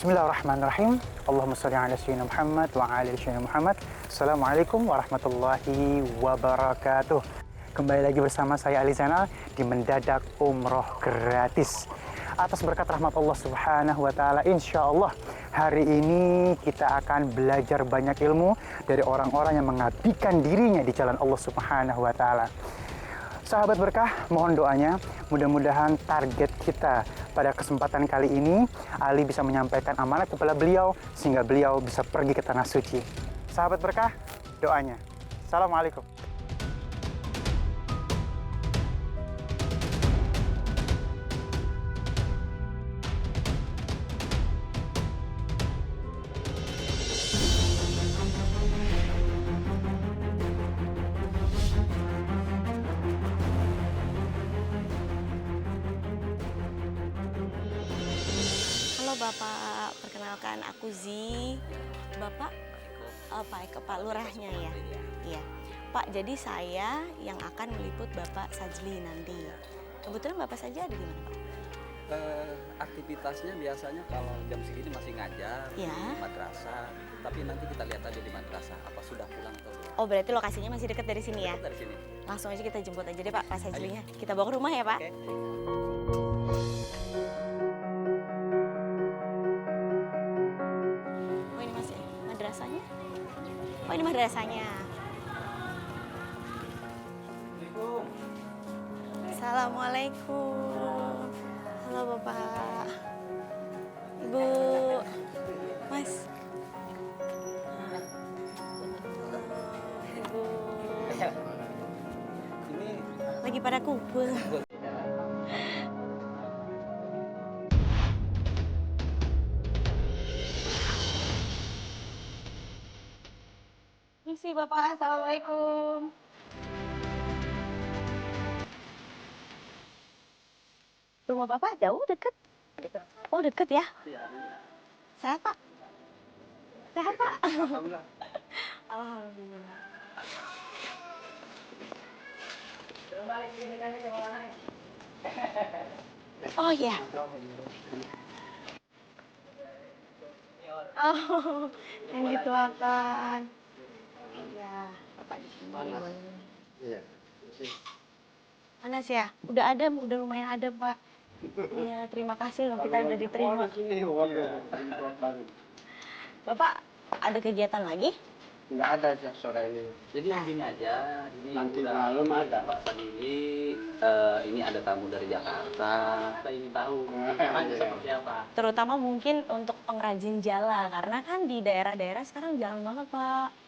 Bismillahirrahmanirrahim. Allahumma sholli ala sayyidina Muhammad wa ala ali sayyidina Muhammad. Assalamualaikum warahmatullahi wabarakatuh. Kembali lagi bersama saya Ali Zainal di Mendadak Umroh Gratis. Atas berkat rahmat Allah Subhanahu wa taala, insyaallah hari ini kita akan belajar banyak ilmu dari orang-orang yang mengabdikan dirinya di jalan Allah Subhanahu wa taala. Sahabat berkah, mohon doanya, mudah-mudahan target kita pada kesempatan kali ini, Ali bisa menyampaikan amanat kepada beliau, sehingga beliau bisa pergi ke Tanah Suci. Sahabat berkah, doanya. Assalamualaikum. Bapak, perkenalkan aku Zi. Bapak Pak Lurahnya ya? Iya. Pak, jadi saya yang akan meliput Bapak Sajli nanti. Kebetulan Bapak saja ada di mana, Pak? Aktivitasnya biasanya kalau jam segini masih ngajar ya, di madrasah. Tapi nanti kita lihat aja di madrasah apa sudah pulang atau belum. Oh, berarti lokasinya masih dekat dari sini ya? Dekat dari sini. Langsung aja kita jemput aja deh Pak Sajlinya. Kita bawa ke rumah ya Pak? Oke. Oh, ini madrasahnya. Assalamualaikum. Halo Bapak. Ibu. Mas. Ibu. Ini lagi pada kumpul. Misi Bapak, Assalamualaikum. Rumah Bapak jauh, dekat? Oh, dekat ya? Sehat Pak? Sehat Pak? alhamdulillah. Alhamdulillah. Oh ya. Oh, yang dituakan. Iya, Bapak di sini. Iya. Panas ya? Udah ada, udah lumayan ada, Pak. Iya, terima kasih loh kita udah diterima. Bapak, ada kegiatan lagi? Nggak ada sore ini. Jadi gini aja, ini Nanti udah malam ada. Pak Sadili, ini ada tamu dari Jakarta. Kita ingin tahu caranya seperti apa. Terutama mungkin untuk pengrajin jala, karena kan di daerah-daerah sekarang jarang banget, Pak.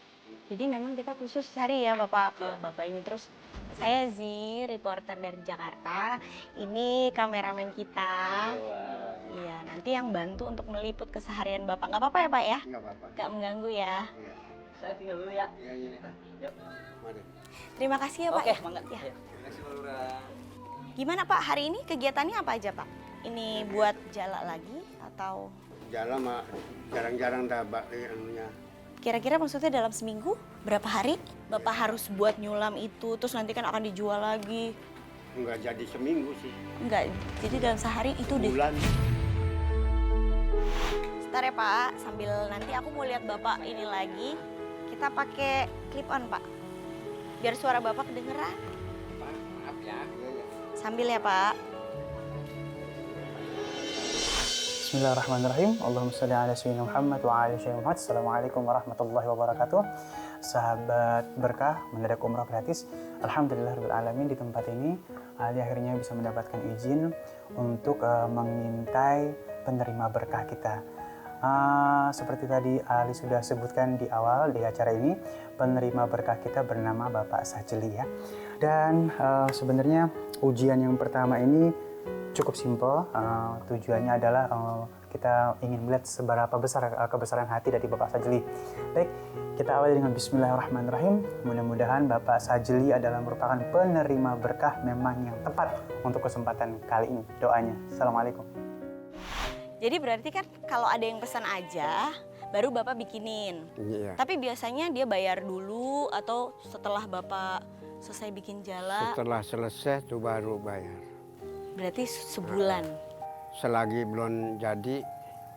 Jadi memang kita khusus cari ya Bapak ke Bapak ini. Terus saya Zi, reporter dari Jakarta. Ini kameramen kita. Iya, nanti yang bantu untuk meliput keseharian Bapak. Nggak apa-apa ya Pak ya? Nggak apa-apa. Nggak mengganggu ya? Iya. Saya tinggal dulu ya. Iya, iya. Yuk. Mari. Terima kasih ya Pak. Oke, Ya. mangga. Ya. Terima kasih Pak Lurah. Gimana Pak, hari ini kegiatannya apa aja Pak? Ini buat jala lagi atau Jalan mah jarang-jarang dah anunya. kira-kira maksudnya dalam seminggu berapa hari Bapak harus buat nyulam itu, terus nanti kan akan dijual lagi? Nggak jadi seminggu sih. Enggak, jadi dalam sehari itu deh. Bulan. Sebentar ya Pak, sambil nanti aku mau lihat Bapak ini lagi. Kita pakai clip on Pak, biar suara Bapak kedengeran. Maaf ya. Iya, iya. Sambil ya Pak. Bismillahirrahmanirrahim. Allahumma sholli ala sayyidina Muhammad wa ala ali sayyidina Muhammad. Assalamualaikum warahmatullahi wabarakatuh. Sahabat berkah Mendadak Umroh Gratis. Alhamdulillahirabbil alamin, di tempat ini Ali akhirnya bisa mendapatkan izin untuk mengintai penerima berkah kita. Seperti tadi Ali sudah sebutkan di awal di acara ini, penerima berkah kita bernama Bapak Sajli ya. Dan sebenarnya ujian yang pertama ini cukup simpel. Tujuannya adalah kita ingin melihat seberapa besar kebesaran hati dari Bapak Sajli. Baik, kita awali dengan Bismillahirrahmanirrahim. Mudah-mudahan Bapak Sajli adalah merupakan penerima berkah memang yang tepat untuk kesempatan kali ini. Doanya. Assalamualaikum. Jadi berarti kan kalau ada yang pesan aja, baru Bapak bikinin. Iya. Tapi biasanya dia bayar dulu atau setelah Bapak selesai bikin jala, Setelah selesai tuh baru bayar. berarti sebulan. Selagi belum jadi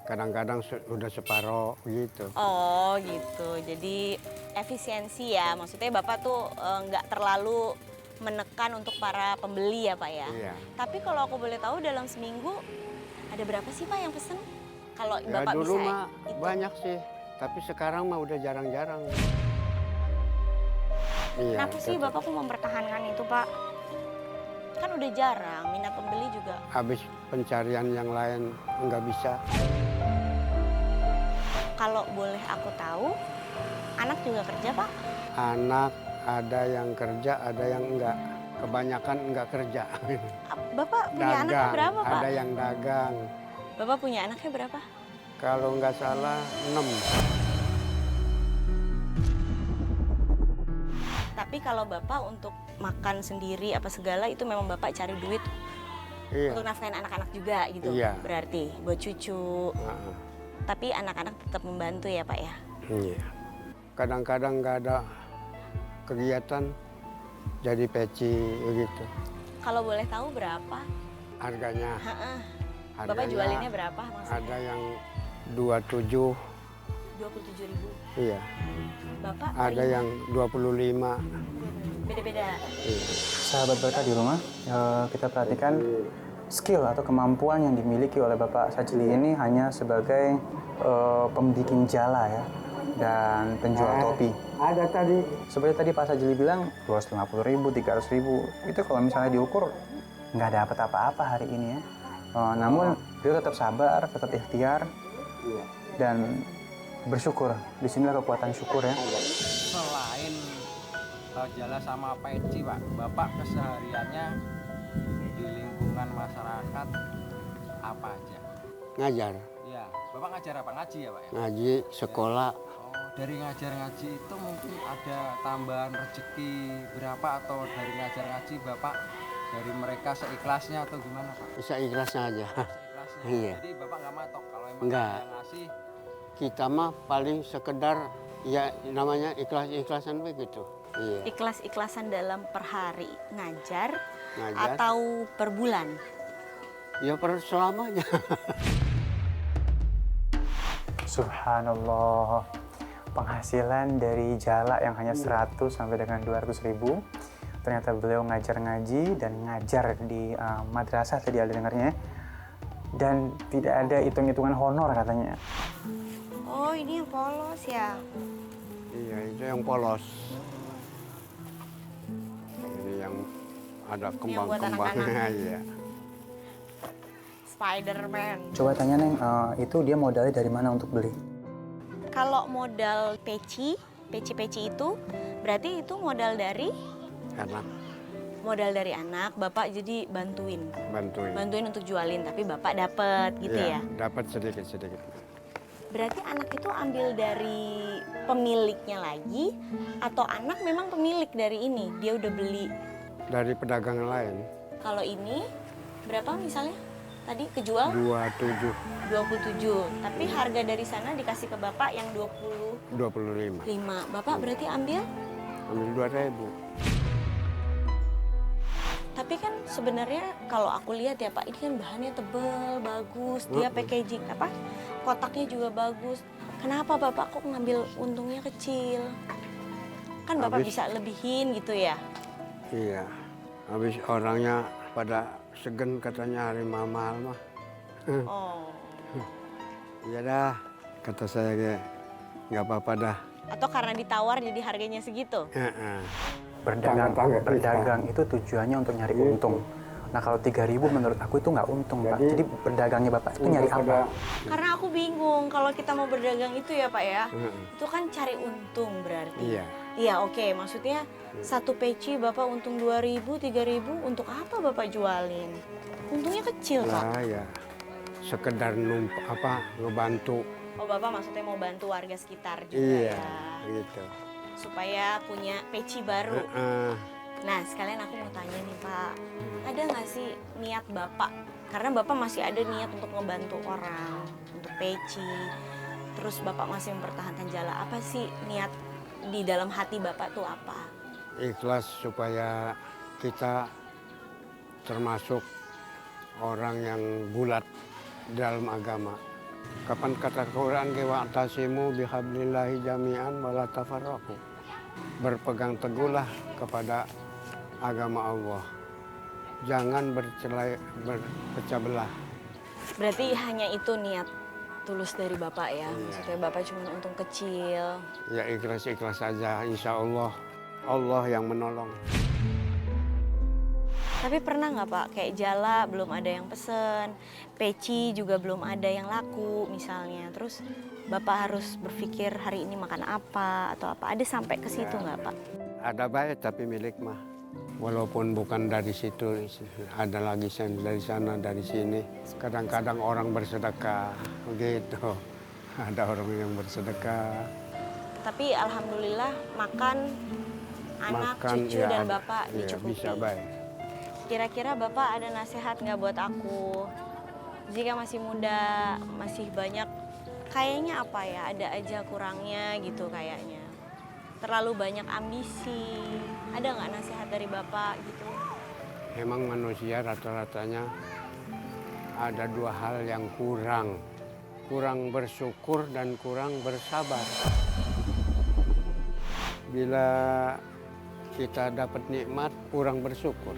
Kadang-kadang udah separoh gitu. Oh gitu, jadi efisiensi ya, maksudnya Bapak tuh nggak terlalu menekan untuk para pembeli ya Pak ya? Iya. Tapi kalau aku boleh tahu dalam seminggu ada berapa sih Pak yang pesen? Kalau Ya Bapak dulu bisa mah hitung. banyak sih, tapi sekarang mah udah jarang-jarang. Iya, Kenapa sih tetap. Bapak kok mempertahankan itu Pak? Kan udah jarang, minat pembeli juga. Habis pencarian yang lain nggak bisa. Kalau boleh aku tahu, anak juga kerja Pak? Anak ada yang kerja, ada yang enggak. Kebanyakan enggak kerja. Bapak punya anaknya berapa Pak? ada yang dagang. Bapak punya anaknya berapa? Kalau nggak salah 6. Tapi kalau Bapak untuk makan sendiri apa segala itu memang Bapak cari duit Iya. untuk nafkahin anak-anak juga gitu. Iya. Berarti buat cucu. Heeh. Tapi anak-anak tetap membantu ya Pak ya. Iya. Kadang-kadang nggak ada kegiatan jadi peci begitu. Kalau boleh tahu berapa? Harganya. Heeh. Bapak Harganya jualinnya berapa maksudnya? ada yang 27, 27.000. iya. Bapak Ada yang 25. beda-beda. Iya. Sahabat berkah di rumah, kita perhatikan skill atau kemampuan yang dimiliki oleh Bapak Sajli ini hanya sebagai pembikin jala ya dan penjual topi. Ada tadi. Seperti tadi Pak Sajli bilang 250.000, 300.000 itu kalau misalnya diukur nggak dapat apa-apa hari ini ya. Namun dia tetap sabar, tetap ikhtiar dan bersyukur. Disinilah kekuatan syukur ya. Selain jala sama peci Pak, Bapak kesehariannya di lingkungan masyarakat apa aja? Ngajar. Iya, Bapak ngajar apa? Ngaji ya Pak ya? Ngaji, sekolah. Oh, dari ngajar ngaji itu mungkin ada tambahan rezeki berapa atau dari ngajar ngaji Bapak dari mereka seikhlasnya atau gimana Pak? Bisa ikhlasnya aja. Seikhlasnya. Iya. Jadi Bapak nggak matok kalau emang Nggak. ada yang ngasih. Kita mah paling sekedar ya namanya ikhlas-ikhlasan begitu. Iya. Ikhlas-ikhlasan dalam per hari ngajar Ngajar. atau per bulan? Ya per selamanya. Subhanallah. Penghasilan dari jala yang hanya 100 sampai dengan 200.000. Ternyata beliau ngajar ngaji dan ngajar di madrasah tadi ada dengarnya. Dan tidak ada hitung-hitungan honor katanya. Oh ini yang polos ya? Iya, itu yang polos. Ini yang ada buat kembang-kembangnya. anak-anak. Iya. Spiderman. Coba tanya Neng, itu dia modalnya dari mana untuk beli? Kalau modal peci itu berarti itu modal dari Karena anak, Bapak jadi bantuin bantuin. untuk jualin, tapi Bapak dapat gitu ya. Dapat sedikit-sedikit. Berarti anak itu ambil dari pemiliknya lagi atau anak memang pemilik dari ini, dia udah beli. Dari pedagang lain Kalau ini berapa misalnya? Tadi kejual 27, 27, tapi harga dari sana dikasih ke Bapak yang 25. 25. Bapak berarti ambil. Ambil 2.000. Tapi kan sebenarnya kalau aku lihat ya Pak, ini kan bahannya tebal, bagus, dia packaging kotaknya juga bagus. Kenapa Bapak kok ngambil untungnya kecil? Kan Bapak Habis. bisa lebihin gitu ya. Iya. Habis orangnya pada segen katanya hari mahal mah. Oh. Iya dah, kata saya kayak nggak apa-apa dah. Atau karena ditawar jadi harganya segitu? Heeh. Berdagang itu tujuannya untuk nyari untung. Nah kalau 3.000 menurut aku itu nggak untung Pak. Jadi berdagangnya Bapak itu nyari apa? Karena aku bingung kalau kita mau berdagang itu ya Pak ya, Heeh. itu kan cari untung berarti. Iya. Iya oke, maksudnya satu peci Bapak untung 2.000, 3.000, untuk apa Bapak jualin? Untungnya kecil Pak. Lah ya, sekedar ngebantu. Oh Bapak maksudnya mau bantu warga sekitar juga Iya, ya, gitu. supaya punya peci baru. Heeh. Nah sekalian aku mau tanya nih Pak, ada nggak sih niat Bapak? Karena Bapak masih ada niat untuk ngebantu orang, untuk peci. Terus Bapak masih mempertahankan jala, apa sih niat di dalam hati Bapak tuh apa? Ikhlas supaya kita termasuk orang yang bulat dalam agama. Kapan kata Quran ke wa'tasimu bihablillahi jami'an wala tafarraqu. Berpegang teguhlah kepada agama Allah. Jangan berpecah belah. Berarti hanya itu niat tulus dari Bapak ya? Maksudnya Bapak cuma untung kecil. Ya ikhlas-ikhlas saja, insya Allah. Allah yang menolong. Tapi pernah nggak Pak, kayak jala belum ada yang pesen, peci juga belum ada yang laku misalnya. Terus Bapak harus berpikir hari ini makan apa atau apa. Ada sampai ke situ nggak Pak? Ada baik tapi milik mah. Walaupun bukan dari situ, ada lagi dari sana, dari sini. Kadang-kadang orang bersedekah, begitu. Ada orang yang bersedekah. Tapi alhamdulillah makan anak, cucu, dan ada. Bapak Ya, dicukupi. bisa baik. Kira-kira Bapak ada nasihat nggak buat aku? Jika masih muda, masih banyak, kayaknya apa ya, ada aja kurangnya gitu kayaknya. Terlalu banyak ambisi. Ada nggak nasihat dari Bapak gitu? Memang manusia rata-ratanya ada dua hal yang kurang. Kurang bersyukur dan kurang bersabar. Bila kita dapat nikmat, kurang bersyukur.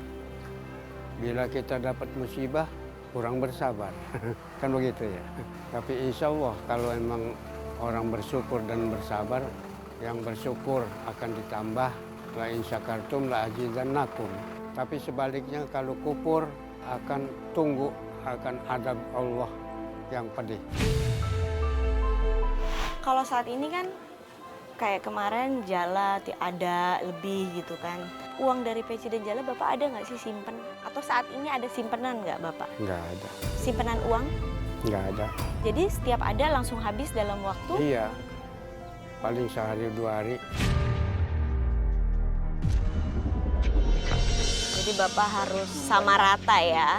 Bila kita dapat musibah, kurang bersabar. Kan begitu ya. Tapi insya Allah kalau emang orang bersyukur dan bersabar, yang bersyukur akan ditambah. La in syakartum la azidannakum. Tapi sebaliknya kalau kufur akan tunggu akan adab Allah yang pedih. Kalau saat ini kan kayak kemarin jala ada lebih gitu kan. Uang dari peci dan jala Bapak ada nggak sih simpen? Atau saat ini ada simpenan nggak Bapak? Nggak ada. Simpenan uang? Nggak ada. Jadi setiap ada langsung habis dalam waktu? Iya. Paling sehari 2 hari. Jadi Bapak harus sama rata ya.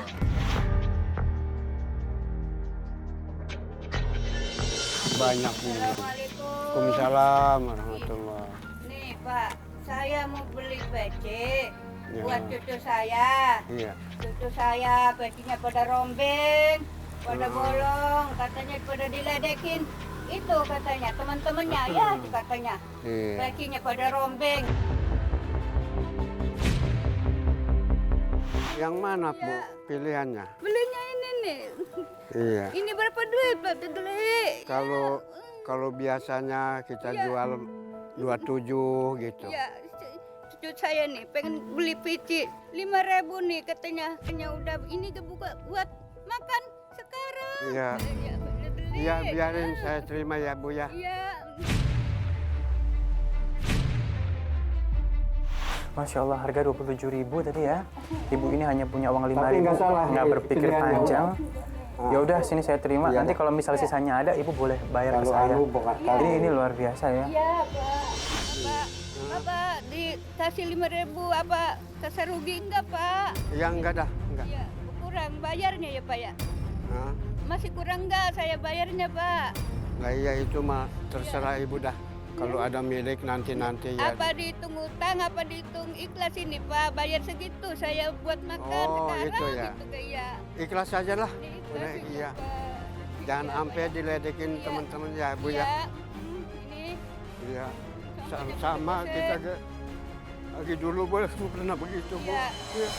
Banyak nih. Waalaikumsalam warahmatullahi. Nih Pak, saya mau beli peci Ya. buat cucu saya. Iya. Cucu saya pecinya pada rombeng, pada bolong, katanya pada diledekin. Itu katanya teman-temannya ya katanya. Iya. Pecinya pada rombeng. Yang mana Bu pilihannya? Belinya ini nih. Iya. Ini berapa duit Pak beli? Kalau biasanya kita jual 27 gitu. Ya, cucu saya nih pengen beli peci 5.000 nih katanya. Hanya udah ini kebuka buat makan sekarang. Iya. Ya, beli. Iya, biarin saya terima ya Bu ya. Iya. Masya Allah, harga 27.000 tadi ya. Ibu ini hanya punya uang 5.000, Tapi nggak salah, nggak berpikir pilihan panjang. Allah. Ya udah, sini saya terima. Iya. Nanti kalau misal sisanya ada, ibu boleh bayar ke Kalau saya. anu bukan Ini luar biasa ya. Iya, Pak. Bapak dikasih 5.000 apa kasar rugi enggak, Pak? Ya enggak dah, enggak. Iya, kurang bayarnya ya, Pak ya. Hah? Masih kurang enggak saya bayarnya, Pak? Nah iya itu mah terserah ibu dah. Kalau ada milik nanti-nanti ya. Apa dihitung utang, apa dihitung ikhlas ini, Pak? Bayar segitu saya buat makan Oh, sekarang itu ya. gitu kayak. Ikhlas saja lah. Diikhlas Udah, itu, iya. Pak. Jangan Iya, sampai Pak. diledekin Iya. teman-teman ya Bu Iya. ya. Ini Iya. Sama Sama juga, kita Sen. ke lagi dulu boleh pernah begitu Bu. Iya. Iya.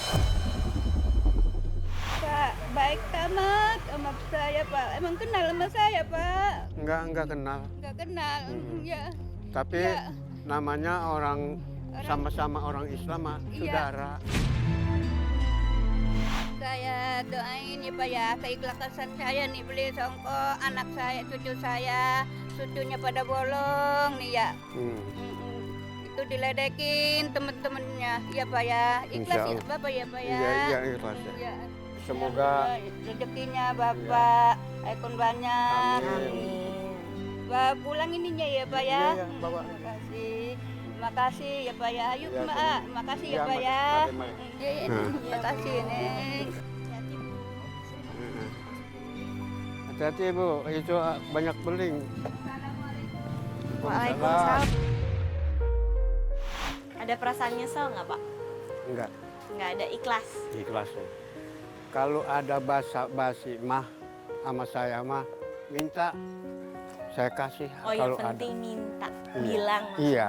Pak, baik tamat sama saya, Pak. Emang kenal sama saya, Pak? Enggak kenal. Enggak kenal. Ya. Tapi Iya. namanya orang sama-sama orang Islam mah Iya. saudara. Saya doain ya Pak ya, keikhlasan saya nih beli songko anak saya, cucu saya, cucunya pada bolong nih ya. Itu diledekin temen-temennya, ya Pak ya. Ikhlas Insya ya Allah. Bapak ya Pak ya. Iya ikhlas ya. Ya. Semoga Rezekinya Bapak, ekon banyak. Amin. Bapak pulang ininya ya Pak ya. Iya, bawa. Terima kasih. Terima kasih ya Pak ya. Ayo Iya, Mbak, makasih ya Iya, Pak ya. mari. Iya, iya. Terima kasih Neng. Hati-hati Bu, itu banyak beling. Waalaikumsalam. Ada perasaan nyesel nggak Pak? Enggak, Nggak ada, ikhlas. ikhlas ya. Kalau ada basa-basi mah sama saya mah minta saya kasih Oh, yang kalau ada. penting minta, Iya. bilang. Iya.